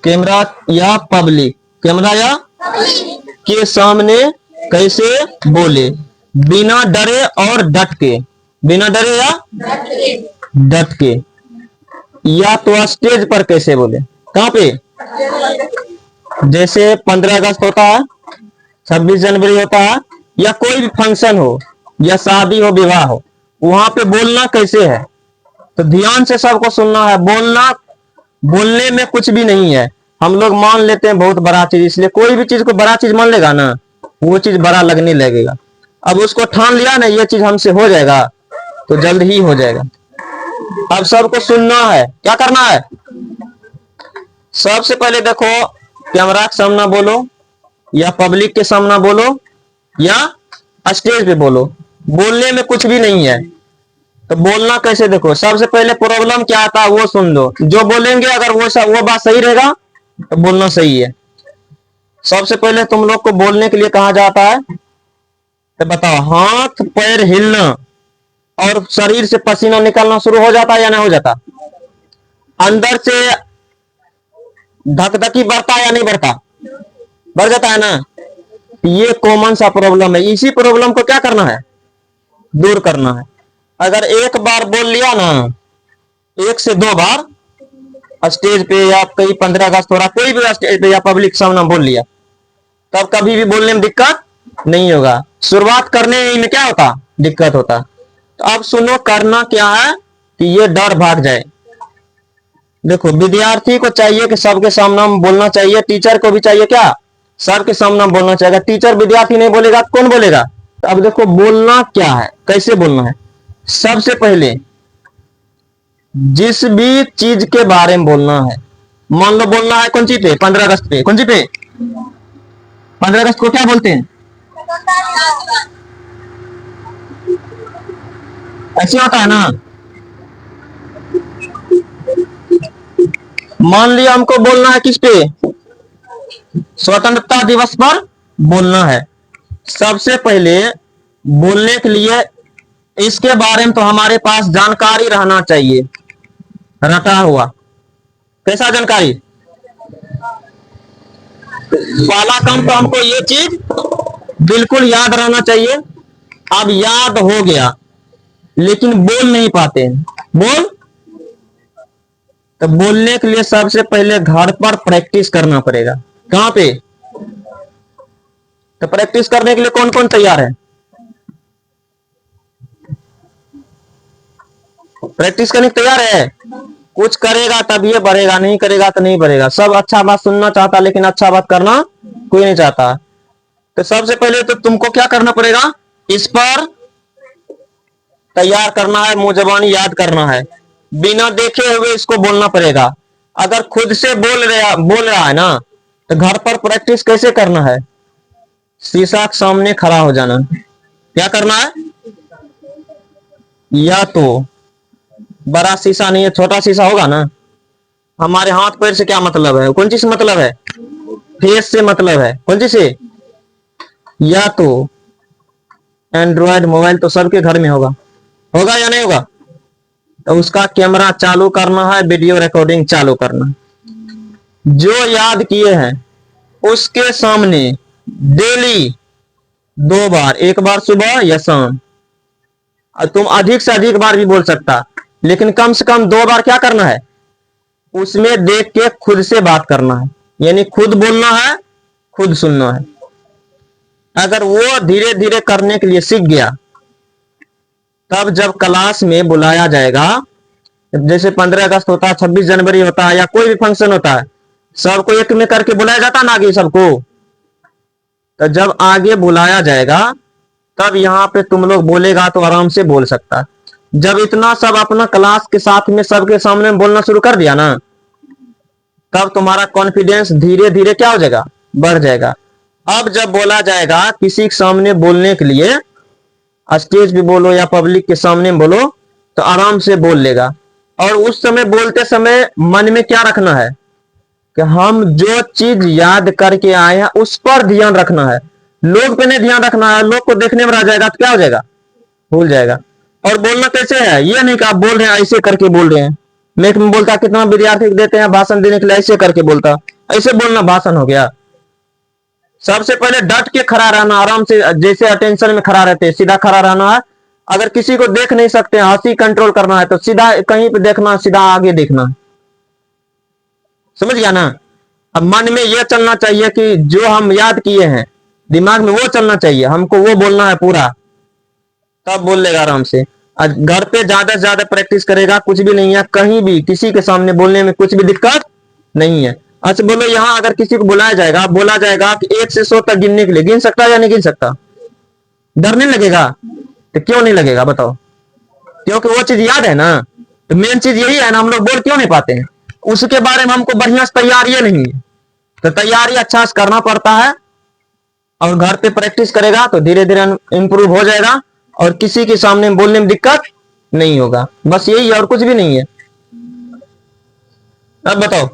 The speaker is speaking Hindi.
कैमरा या पब्लिक, कैमरा या के सामने कैसे बोले, बिना डरे और डट के, बिना डरे या डट के, या तो स्टेज पर कैसे बोले, कहां पे, जैसे 15 अगस्त होता है, 26 जनवरी होता है, या कोई भी फंक्शन हो या शादी हो, विवाह हो, वहां पे बोलना कैसे है। तो ध्यान से सबको सुनना है। बोलने में कुछ भी नहीं है। हम लोग मान लेते हैं बहुत बड़ा चीज, इसलिए कोई भी चीज को बड़ा चीज मान लेगा ना, वो चीज बड़ा लगने लगेगा। अब उसको ठान लिया ना ये चीज हमसे हो जाएगा, तो जल्द ही हो जाएगा। अब सबको सुनना है, क्या करना है। सबसे पहले देखो, कैमरा के सामने बोलो या पब्लिक के सामने बोलो या स्टेज पे बोलो, बोलने में कुछ भी नहीं है। तो बोलना कैसे, देखो सबसे पहले प्रॉब्लम क्या आता है वो सुन लो। जो बोलेंगे अगर वो बात सही रहेगा तो बोलना सही है। सबसे पहले तुम लोग को बोलने के लिए कहा जाता है, तो बताओ, हाथ पैर हिलना और शरीर से पसीना निकलना शुरू हो जाता है या नहीं हो जाता, अंदर से धकधकी बढ़ता है या नहीं बढ़ता, बढ़ जाता है ना। ये कॉमन सा प्रॉब्लम है। इसी प्रॉब्लम को क्या करना है, दूर करना है। अगर एक बार बोल लिया ना, 1 से 2 बार स्टेज पे या कहीं 15 अगस्त हो रहा, कोई भी स्टेज पे या पब्लिक सामने बोल लिया, तब कभी भी बोलने में दिक्कत नहीं होगा। शुरुआत करने में क्या होता, दिक्कत होता। तो अब सुनो, करना क्या है कि ये डर भाग जाए। देखो, विद्यार्थी को चाहिए कि सबके सामने बोलना चाहिए, टीचर को भी चाहिए क्या, सबके सामने बोलना चाहिए। टीचर विद्यार्थी नहीं बोलेगा तो कौन बोलेगा। तो अब देखो, बोलना क्या है, कैसे बोलना है। सबसे पहले जिस भी चीज के बारे में बोलना है, मान लो बोलना है कौन सी पे, 15 अगस्त पे, कौन सी पे, 15 अगस्त को क्या बोलते हैं, ऐसे होता है ना। मान लिया हमको बोलना है किस पे, स्वतंत्रता दिवस पर बोलना है। सबसे पहले बोलने के लिए इसके बारे में तो हमारे पास जानकारी रहना चाहिए, रटा हुआ। कैसा जानकारी, पहला काम तो हमको ये चीज बिल्कुल याद रहना चाहिए। अब याद हो गया लेकिन बोल नहीं पाते, तो बोलने के लिए सबसे पहले घर पर प्रैक्टिस करना पड़ेगा। कहां पे, तो प्रैक्टिस करने के लिए कौन कौन तैयार है, प्रैक्टिस करने के तैयार है। कुछ करेगा तब ये बढ़ेगा, नहीं करेगा तो नहीं बढ़ेगा। सब अच्छा बात सुनना चाहता लेकिन अच्छा बात करना कोई नहीं चाहता। तो सबसे पहले तो तुमको क्या करना पड़ेगा, इस पर तैयार करना है, मुंह जबानी याद करना है, बिना देखे हुए इसको बोलना पड़ेगा। अगर खुद से बोल रहा है ना, तो घर पर प्रैक्टिस कैसे करना है, शीशा के सामने खड़ा हो जाना। क्या करना है, या तो बड़ा शीशा नहीं है, छोटा शीशा होगा ना। हमारे हाथ पैर से क्या मतलब है, कौन चीज से मतलब है, फेस से मतलब है, कौन चीज से, या तो एंड्रॉयड मोबाइल तो सबके घर में होगा या नहीं होगा। तो उसका कैमरा चालू करना है, वीडियो रिकॉर्डिंग चालू करना। जो याद किए हैं उसके सामने डेली 2 बार, एक बार सुबह या शाम, तुम अधिक से अधिक बार भी बोल सकता, लेकिन कम से कम 2 बार क्या करना है, उसमें देख के खुद से बात करना है। यानी खुद बोलना है, खुद सुनना है। अगर वो धीरे धीरे करने के लिए सीख गया, तब जब क्लास में बुलाया जाएगा, जैसे 15 अगस्त होता है, 26 जनवरी होता है, या कोई भी फंक्शन होता है, सबको एक में करके बुलाया जाता है ना आगे सबको। तो जब आगे बुलाया जाएगा तब यहाँ पे तुम लोग बोलेगा तो आराम से बोल सकता है। जब इतना सब अपना क्लास के साथ में सबके सामने बोलना शुरू कर दिया ना, तब तुम्हारा कॉन्फिडेंस धीरे धीरे क्या हो जाएगा, बढ़ जाएगा। अब जब बोला जाएगा किसी के सामने बोलने के लिए, स्टेज पे बोलो या पब्लिक के सामने बोलो, तो आराम से बोल लेगा। और उस समय बोलते समय मन में क्या रखना है कि हम जो चीज याद करके आए हैं उस पर ध्यान रखना है, लोग पे नहीं ध्यान रखना है। लोग को देखने में रह जाएगा तो क्या हो जाएगा, भूल जाएगा। और बोलना कैसे है, ये नहीं कि आप बोल रहे हैं ऐसे करके बोल रहे हैं। मैं बोलता कितना विद्यार्थी देते हैं भाषण देने के लिए ऐसे करके बोलता, ऐसे बोलना भाषण हो गया? सबसे पहले डट के खड़ा रहना, आराम से, जैसे अटेंशन में खड़ा रहते हैं, सीधा खड़ा रहना है। अगर किसी को देख नहीं सकते, हंसी कंट्रोल करना है, तो सीधा कहीं पे देखना, सीधा आगे देखना। समझ गया ना? अब मन में यह चलना चाहिए कि जो हम याद किए हैं, दिमाग में वो चलना चाहिए, हमको वो बोलना है पूरा, तब बोल लेगा आराम से। घर पे ज्यादा से ज्यादा प्रैक्टिस करेगा, कुछ भी नहीं है, कहीं भी किसी के सामने बोलने में कुछ भी दिक्कत नहीं है। अच्छा बोलो, यहाँ अगर किसी को बुलाया जाएगा, बोला जाएगा कि 1 से 100 तक गिनने के लिए, गिन सकता है या नहीं गिन सकता? डर नहीं लगेगा? तो क्यों नहीं लगेगा बताओ? क्योंकि वो चीज याद है ना। तो मेन चीज यही है ना, हम लोग बोल क्यों नहीं पाते हैं? उसके बारे में हमको बढ़िया से तैयारी नहीं है। तो तैयारी अच्छा से करना पड़ता है, और घर पे प्रैक्टिस करेगा तो धीरे धीरे इंप्रूव हो जाएगा, और किसी के सामने बोलने में दिक्कत नहीं होगा। बस यही है, और कुछ भी नहीं है। अब बताओ।